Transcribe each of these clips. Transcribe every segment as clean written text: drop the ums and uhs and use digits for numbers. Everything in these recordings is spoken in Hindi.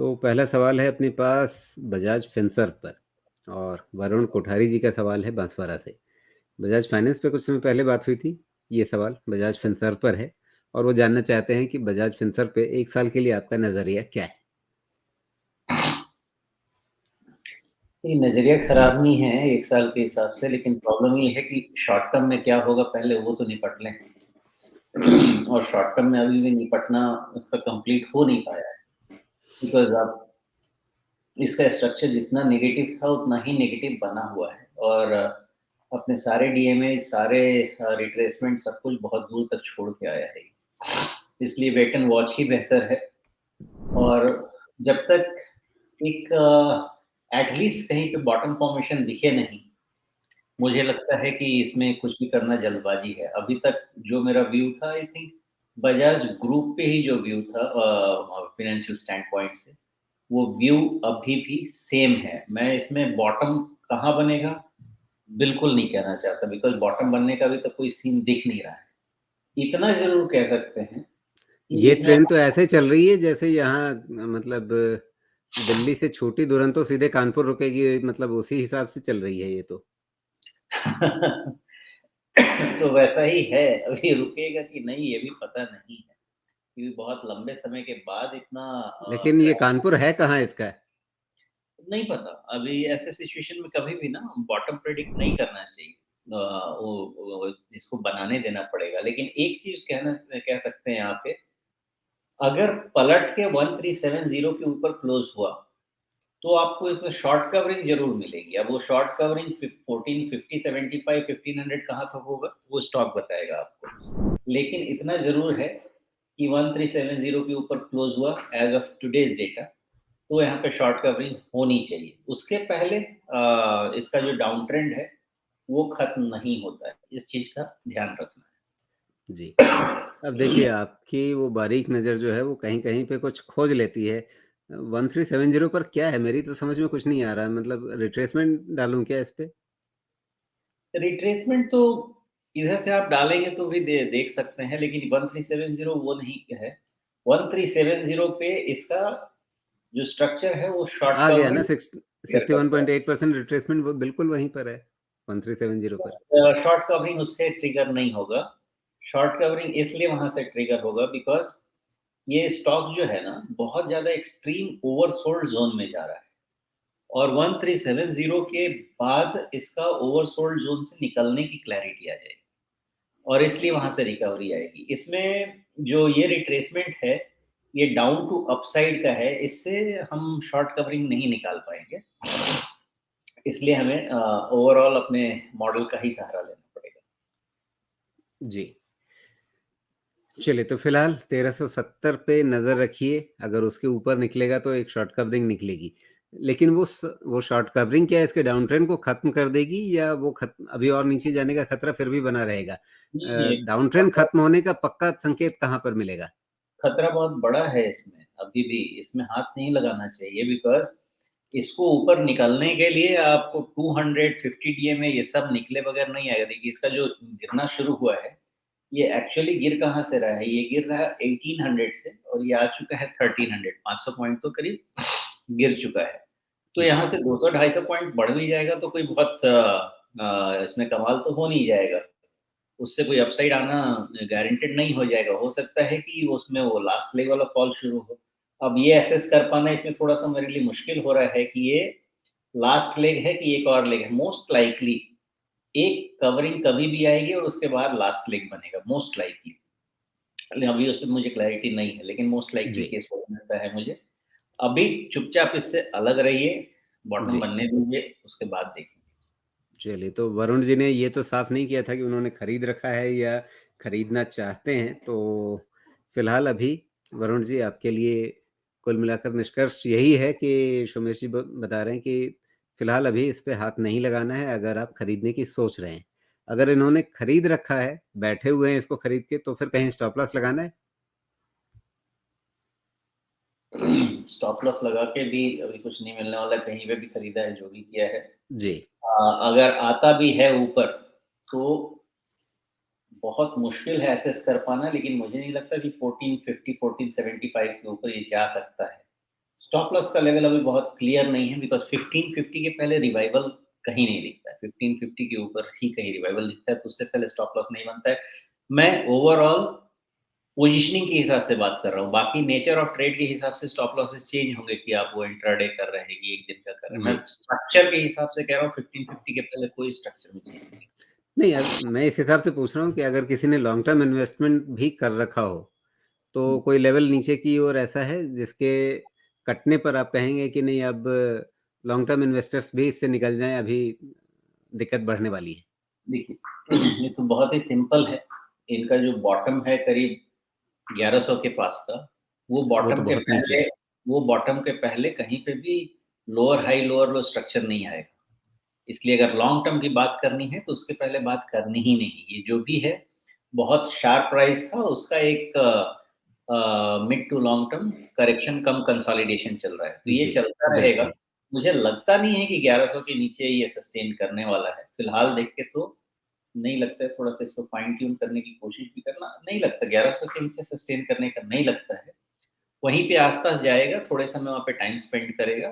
तो पहला सवाल है अपने पास बजाज फिनसर्व पर और वरुण कोठारी जी का सवाल है बांसवाड़ा से। बजाज फाइनेंस पे कुछ समय पहले बात हुई थी। ये सवाल बजाज फिनसर्व पर है और वो जानना चाहते हैं कि बजाज फिनसर्व पे 1 साल के लिए आपका नज़रिया क्या है? ये नज़रिया खराब नहीं है 1 साल के हिसाब से, लेकिन प्रॉब्लम ये है कि शॉर्ट टर्म में क्या होगा पहले वो तो निपट लें। और शॉर्ट टर्म में अभी भी निपटना उसका कंप्लीट हो नहीं पाया है, बिकॉज़ अब इसका स्ट्रक्चर जितना नेगेटिव था उतना ही नेगेटिव बना हुआ है और अपने सारे डीएमए, सारे रिट्रेसमेंट सब कुछ बहुत दूर तक छोड़ के आया है। इसलिए वेट एंड वॉच ही बेहतर है और जब तक एक एटलीस्ट कहीं पे बॉटम फॉर्मेशन दिखे नहीं, मुझे लगता है कि इसमें कुछ भी करना जल्दबाजी है। अभी तक जो मेरा व्यू था, आई थिंक बजाज ग्रुप पे ही जो व्यू था फाइनेंशियल स्टैंड पॉइंट से, वो व्यू अभी भी सेम है। मैं इसमें बॉटम कहाँ बनेगा, बिल्कुल नहीं कहना चाहता, बिकॉज़ बॉटम बनने का भी तो कोई सीन दिख नहीं रहा है। इतना ज़रूर कह सकते हैं कि ये इसमें ट्रेन तो ऐसे चल रही है जैसे यहाँ मतलब दिल्ली से छोटी दुरंतो सीधे कानपुर रुकेगी, मतलब उसी हिसाब से चल रही है ये तो। तो वैसा ही है, अभी रुकेगा कि नहीं ये भी पता नहीं है, क्योंकि बहुत लंबे समय के बाद इतना लेकिन ये क्रैश कानपुर है कहाँ इसका? नहीं पता। अभी ऐसे सिचुएशन में कभी भी ना बॉटम प्रेडिक्ट नहीं करना चाहिए। वो इसको बनाने देना पड़ेगा। लेकिन एक चीज़ कह सकते हैं यहाँ पे, अगर पलट के 1370 के ऊपर क्लोज़ हुआ, तो आपको इसमें शॉर्ट कवरिंग ज़रूर मिलेगी। अब वो शॉर्ट कवरिंग 1450, 75, 1500 कहाँ तक होगा, वो स्टॉक बताएगा आपको। लेकिन इतना ज़रूर है कि 1370 के ऊपर क्लोज़ हुआ एज़ ऑफ टुडेज़ डेटा, तो यहाँ पे शॉर्ट कवरिंग होनी चाहिए। उसके पहले इसका जो डाउन ट्रेंड है, वो खत्म नहीं होता है। इस चीज़ का ध्यान रखना जी। है। अब देखिए आपकी वो बारीक नज़र जो है वो कहीं-कहीं पे कुछ खोज लेती है। 1370 पर क्या है? मेरी तो समझ में कुछ नहीं आ रहा है, मतलब रिट्रेसमेंट डालूँ क्या इस पे? रिट्रेसमेंट तो इधर से आप डालेंगे तो भी देख सकते हैं, लेकिन 1370 वो नहीं है। 1370 पे इसका जो स्ट्रक्चर है वो शॉर्ट आ गया ना कवरिंग सिक्स ट्रिगर करता है। 61.8% रिट्रेसमेंट, वो बिल्कुल वहीं पर है 1370 पर। शॉर्ट कवरिंग उससे ट्रिगर नहीं होगा। शॉर्ट कवरिंग इसलिए वहाँ से ट्रिगर होगा बिकॉज़ ये स्टॉक जो है ना बहुत ज़्यादा एक्सट्रीम ओवरसोल्ड ज़ोन में जा रहा है और 1370 के बाद इसका ओवरसोल्ड ज़ोन से निकलने की क्लैरिटी आ जाएगी और इसलिए वहाँ से रिकवरी आएगी। इसमें जो ये रिट्रेसमेंट है, ये डाउन टू अपसाइड का है, इससे हम शॉर्ट कवरिंग नहीं निकाल पाएँगे। इसलिए हमें ओवरऑल अपने मॉडल का ही सहारा लेना पड़ेगा। जी। चलिए तो फिलहाल 1370 पे नज़र रखिए, अगर उसके ऊपर निकलेगा तो एक शॉर्ट कवरिंग निकलेगी। लेकिन वो शॉर्ट कवरिंग क्या इसके डाउन ट्रेंड को ख़त्म कर देगी या वो अभी और नीचे जाने का खतरा फिर भी बना रहेगा? नहीं, डाउन ट्रेंड खत्म होने का पक्का संकेत कहाँ पर मिलेगा? खतरा बहुत बड़ा है इसमें, अभी भी इसमें हाथ नहीं लगाना चाहिए बिकॉज़ इसको ऊपर निकलने के लिए आपको 250 डीएमए ये सब निकले बगैर नहीं आएगा। देखिए इसका जो गिरना शुरू हुआ है, ये एक्चुअली गिर कहाँ से रहा है? ये गिर रहा है 1800 से और ये आ चुका है 1300, 500 पॉइंट तो करीब गिर चुका है। तो जी। यहाँ से 200-250 पॉइंट बढ़ भी जाएगा तो कोई बहुत इसमें कमाल तो हो नहीं जाएगा। उससे कोई अपसाइड आना गारंटीड नहीं हो जाएगा। हो सकता है कि उसमें वो लास्ट लेग वाला फॉल शुरू हो। अब ये असेस कर पाना इसमें थोड़ा-सा मेरे लिए मुश्किल हो रहा है कि ये लास्ट लेग है कि एक और लेग है। मोस्ट लाइकली एक कवरिंग कभी भी आएगी और उसके बाद लास्ट लेग बनेगा, मोस्ट लाइकली। अभी उसपे मुझे क्लैरिटी नहीं है, लेकिन मोस्ट लाइकली जी। केस हो सकता है मुझे। अभी चुपचाप इससे अलग रहिए, बॉटम जी। बनने दीजिए, उसके बाद देखेंगे। चलिए, तो वरुण जी ने ये तो साफ नहीं किया था कि उन्होंने खरीद रखा है या खरीदना चाहते हैं। तो फिलहाल अभी वरुण जी आपके लिए कुल मिलाकर निष्कर्ष यही है कि सोमेश जी बता रहे हैं कि फिलहाल अभी इस पे हाथ नहीं लगाना है अगर आप खरीदने की सोच रहे हैं। अगर इन्होंने खरीद रखा है, बैठे हुए हैं इसको खरीद के, तो फिर कहीं स्टॉप लॉस लगाना है? स्टॉप लॉस लगा के भी अभी कुछ नहीं मिलने वाला है, कहीं पे भी खरीदा है, जो भी किया है। जी। अगर आता भी है ऊपर, तो बहुत मुश्किल है असेस कर पाना, लेकिन मुझे नहीं लगता कि 1450, 1475 के ऊपर ये जा सकता है। स्टॉप लॉस का लेवल अभी बहुत क्लियर नहीं है बिकॉज़ 1550 के पहले रिवाइवल कहीं नहीं दिखता है। 1550 के ऊपर ही कहीं रिवाइवल दिखता है, तो उससे पहले स्टॉप लॉस नहीं बनता है। मैं ओवरऑल पोज़ीशनिंग के हिसाब से बात कर रहा हूँ, बाकी नेचर ऑफ ट्रेड के हिसाब से स्टॉप लॉसेस चेंज होंगे कि आप वो इंट्राडे कर रहे हैं कि 1 दिन का कर रहे हैं। मैं जी। स्ट्रक्चर के हिसाब से कह रहा हूँ 1550 के पहले कोई स्ट्रक्चर में चेंज नहीं। नहीं, मैं इस हिसाब से पूछ रहा हूँ कि अगर किसी ने लॉन्ग टर्म इन्वेस्टमेंट भी कर रखा हो, तो हुँ, कोई लेवल नीचे की ओर ऐसा है जिसके कटने पर आप कहेंगे कि नहीं अब लॉन्ग टर्म इन्वेस्टर्स भी इससे निकल जाएँ, अभी दिक्कत बढ़ने वाली है? देखिए ये तो बहुत ही सिंपल है। इनका जो बॉटम है करीब 1100 के पास का, वो वो तो बॉटम के बहुत नीचे पहले है। वो बॉटम के पहले कहीं पे भी लोअर हाई, लोअर लो स्ट्रक्चर नहीं आएगा। इसलिए अगर लॉन्ग टर्म की बात करनी है तो उसके पहले बात करनी ही नहीं। ये जो भी है बहुत शार्प राइज़ था उसका एक mid to long term correction cum consolidation चल रहा है। तो ये जी, चलता रहेगा। बिल्कुल। मुझे लगता नहीं है कि 1100 के नीचे ये सस्टेन करने वाला है। फिलहाल देख के तो नहीं लगता है, थोड़ा-सा इसको फाइन ट्यून करने की कोशिश भी करना नहीं लगता 1100 के नीचे सस्टेन करने का नहीं लगता है। वहीं पे आस-पास जाएगा, थोड़े समय वहाँ पे टाइम स्पेंड करेगा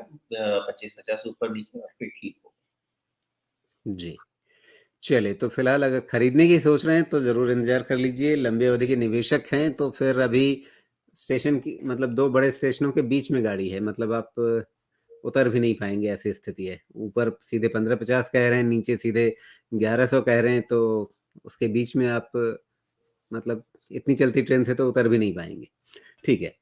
25-50 ऊपर-नीचे और फिर ठीक होगा। जी। चलिए, तो फिलहाल अगर खरीदने की सोच रहे हैं तो ज़रूर इंतज़ार कर लीजिए, लंबी अवधि के निवेशक हैं तो फिर अभी स्टेशन की मतलब 2 बड़े स्टेशनों के बीच में गाड़ी है, मतलब आप उतर भी नहीं पाएँगे, ऐसी स्थिति है। ऊपर सीधे 15-50 कह रहे हैं, नीचे सीधे 1100 कह रहे हैं, तो उसके बीच में आप मतलब इतनी चलती ट्रेन से तो उतर भी नहीं पाएँगे। ठीक है।